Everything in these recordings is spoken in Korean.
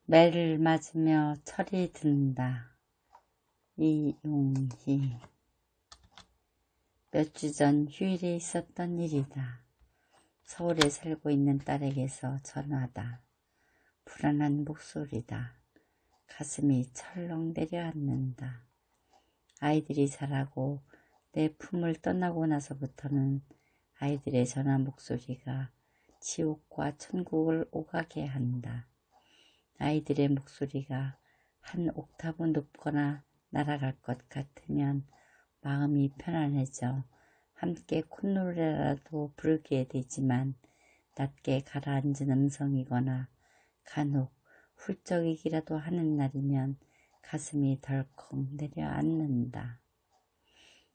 매를 맞으며 철이 든다. 이용희. 몇 주 전 휴일에 있었던 일이다. 서울에 살고 있는 딸에게서 전화다. 불안한 목소리다. 가슴이 철렁 내려앉는다. 아이들이 자라고 내 품을 떠나고 나서부터는 아이들의 전화 목소리가 지옥과 천국을 오가게 한다. 아이들의 목소리가 한 옥타브 높거나 날아갈 것 같으면 마음이 편안해져 함께 콧노래라도 부르게 되지만 낮게 가라앉은 음성이거나 간혹 훌쩍이기라도 하는 날이면 가슴이 덜컥 내려앉는다.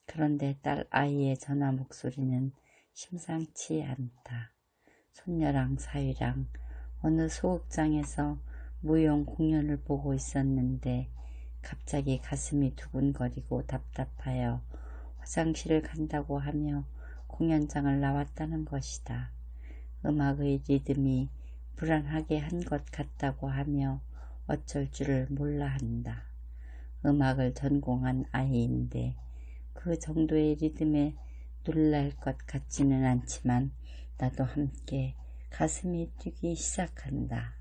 그런데 딸 아이의 전화 목소리는 심상치 않다. 손녀랑 사위랑 어느 소극장에서 무용 공연을 보고 있었는데 갑자기 가슴이 두근거리고 답답하여 화장실을 간다고 하며 공연장을 나왔다는 것이다. 음악의 리듬이 불안하게 한 것 같다고 하며 어쩔 줄을 몰라 한다. 음악을 전공한 아이인데 그 정도의 리듬에 놀랄 것 같지는 않지만 나도 함께 가슴이 뛰기 시작한다.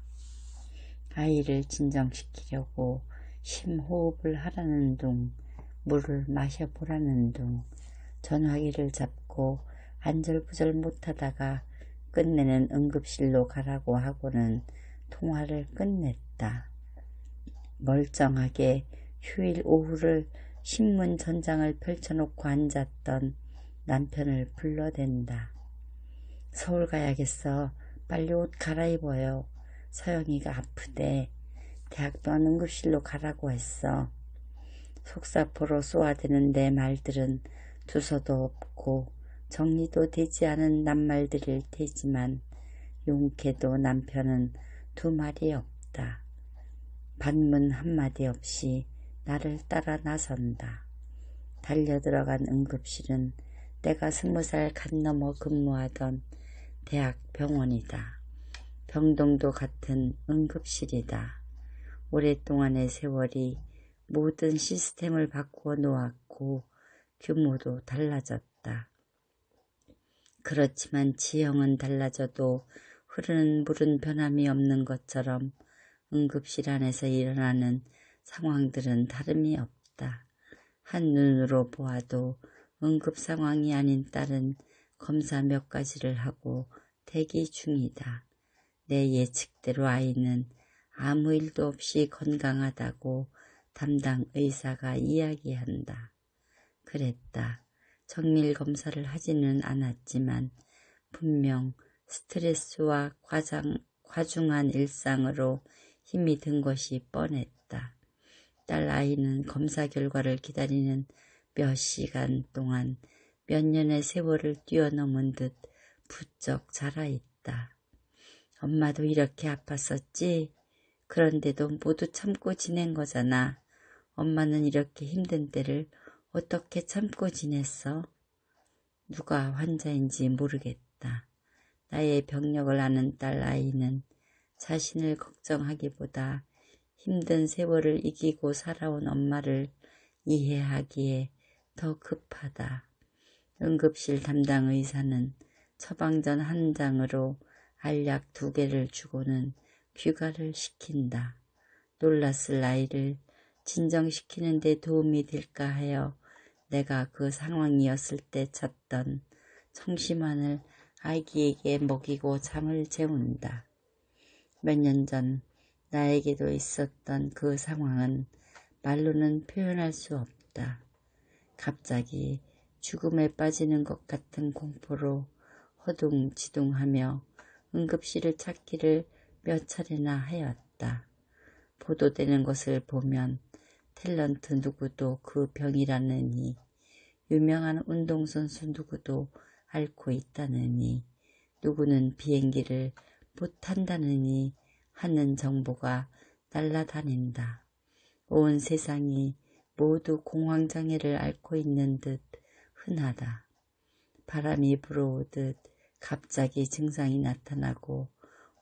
아이를 진정시키려고 심호흡을 하라는 둥, 물을 마셔보라는 둥, 전화기를 잡고 안절부절 못하다가 끝내는 응급실로 가라고 하고는 통화를 끝냈다. 멀쩡하게 휴일 오후를 신문 전장을 펼쳐놓고 앉았던 남편을 불러댄다. 서울 가야겠어. 빨리 옷 갈아입어요. 서영이가 아프대. 대학병원 응급실로 가라고 했어. 속사포로 쏘아대는 내 말들은 두서도 없고 정리도 되지 않은 낱말들일 테지만 용케도 남편은 두 말이 없다. 반문 한마디 없이 나를 따라 나선다. 달려들어간 응급실은 내가 20살 갓 넘어 근무하던 대학병원이다. 병동도 같은 응급실이다. 오랫동안의 세월이 모든 시스템을 바꾸어 놓았고 규모도 달라졌다. 그렇지만 지형은 달라져도 흐르는 물은 변함이 없는 것처럼 응급실 안에서 일어나는 상황들은 다름이 없다. 한눈으로 보아도 응급 상황이 아닌 딸은 검사 몇 가지를 하고 대기 중이다. 내 예측대로 아이는 아무 일도 없이 건강하다고 담당 의사가 이야기한다. 그랬다. 정밀 검사를 하지는 않았지만 분명 스트레스와 과중한 일상으로 힘이 든 것이 뻔했다. 딸 아이는 검사 결과를 기다리는 몇 시간 동안 몇 년의 세월을 뛰어넘은 듯 부쩍 자라있다. 엄마도 이렇게 아팠었지? 그런데도 모두 참고 지낸 거잖아. 엄마는 이렇게 힘든 때를 어떻게 참고 지냈어? 누가 환자인지 모르겠다. 나의 병력을 아는 딸 아이는 자신을 걱정하기보다 힘든 세월을 이기고 살아온 엄마를 이해하기에 더 급하다. 응급실 담당 의사는 처방전 한 장으로 알약 2개를 주고는 귀가를 시킨다. 놀랐을 아이를 진정시키는 데 도움이 될까 하여 내가 그 상황이었을 때 찾던 청심환을 아기에게 먹이고 잠을 재운다. 몇 년 전 나에게도 있었던 그 상황은 말로는 표현할 수 없다. 갑자기 죽음에 빠지는 것 같은 공포로 허둥지둥하며 응급실을 찾기를 몇 차례나 하였다. 보도되는 것을 보면 탤런트 누구도 그 병이라느니, 유명한 운동선수 누구도 앓고 있다느니, 누구는 비행기를 못 탄다느니 하는 정보가 날아다닌다. 온 세상이 모두 공황장애를 앓고 있는 듯 흔하다. 바람이 불어오듯 갑자기 증상이 나타나고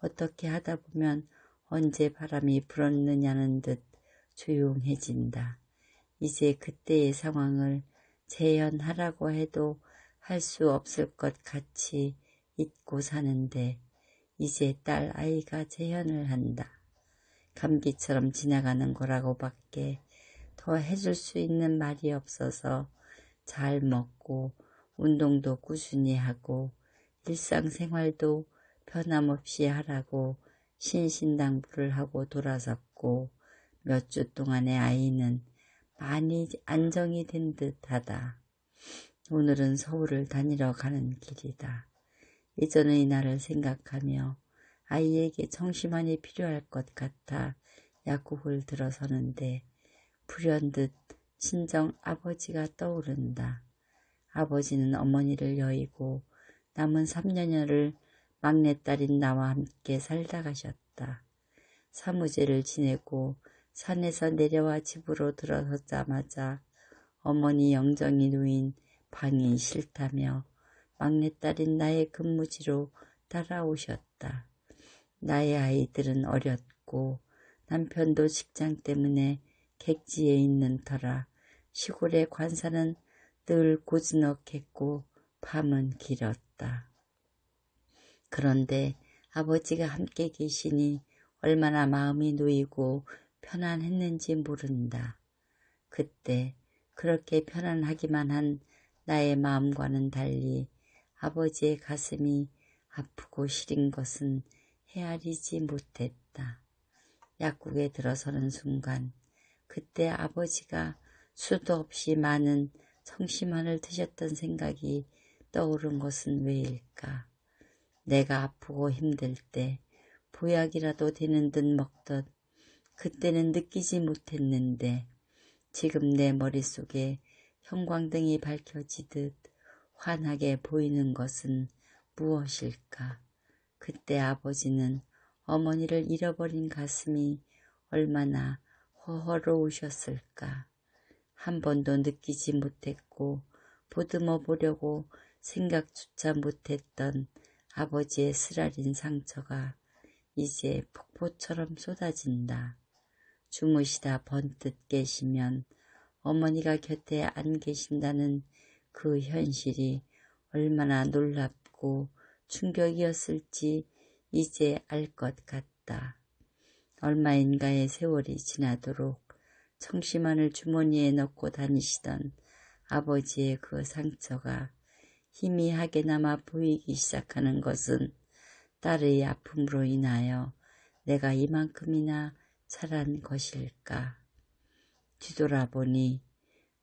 어떻게 하다 보면 언제 바람이 불었느냐는 듯 조용해진다. 이제 그때의 상황을 재현하라고 해도 할 수 없을 것 같이 잊고 사는데 이제 딸 아이가 재현을 한다. 감기처럼 지나가는 거라고밖에 더 해줄 수 있는 말이 없어서 잘 먹고 운동도 꾸준히 하고 일상생활도 변함없이 하라고 신신당부를 하고 돌아섰고 몇 주 동안의 아이는 많이 안정이 된 듯하다. 오늘은 서울을 다니러 가는 길이다. 예전의 나를 생각하며 아이에게 청심환이 필요할 것 같아 약국을 들어서는데 불현듯 친정 아버지가 떠오른다. 아버지는 어머니를 여의고 남은 3년여를 막내딸인 나와 함께 살다 가셨다. 사무제를 지내고 산에서 내려와 집으로 들어서자마자 어머니 영정이 누인 방이 싫다며 막내딸인 나의 근무지로 따라오셨다. 나의 아이들은 어렸고 남편도 직장 때문에 객지에 있는 터라 시골의 관사는 늘 고즈넉했고 밤은 길었다. 그런데 아버지가 함께 계시니 얼마나 마음이 놓이고 편안했는지 모른다. 그때 그렇게 편안하기만 한 나의 마음과는 달리 아버지의 가슴이 아프고 시린 것은 헤아리지 못했다. 약국에 들어서는 순간 그때 아버지가 수도 없이 많은 청심환을 드셨던 생각이 떠오른 것은 왜일까? 내가 아프고 힘들 때 보약이라도 되는 듯 먹던 그때는 느끼지 못했는데 지금 내 머릿속에 형광등이 밝혀지듯 환하게 보이는 것은 무엇일까? 그때 아버지는 어머니를 잃어버린 가슴이 얼마나 허허로우셨을까? 한 번도 느끼지 못했고 보듬어 보려고 생각조차 못했던 아버지의 쓰라린 상처가 이제 폭포처럼 쏟아진다. 주무시다 번뜩 깨시면 어머니가 곁에 안 계신다는 그 현실이 얼마나 놀랍고 충격이었을지 이제 알 것 같다. 얼마인가의 세월이 지나도록 청심환을 주머니에 넣고 다니시던 아버지의 그 상처가 희미하게나마 보이기 시작하는 것은 딸의 아픔으로 인하여 내가 이만큼이나 자란 것일까. 뒤돌아보니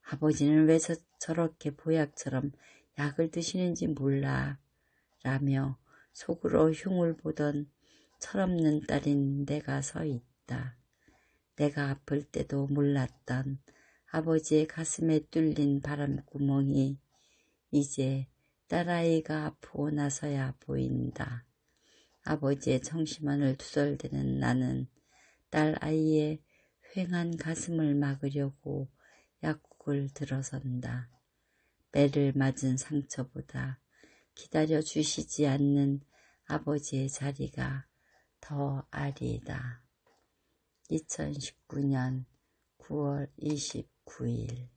아버지는 왜 저렇게 보약처럼 약을 드시는지 몰라 라며 속으로 흉을 보던 철없는 딸인 내가 서 있다. 내가 아플 때도 몰랐던 아버지의 가슴에 뚫린 바람구멍이 이제 딸아이가 아프고 나서야 보인다. 아버지의 청심환을 투덜대는 나는 딸아이의 휑한 가슴을 막으려고 약국을 들어선다. 매를 맞은 상처보다 기다려 주시지 않는 아버지의 자리가 더 아리다. 2019년 9월 29일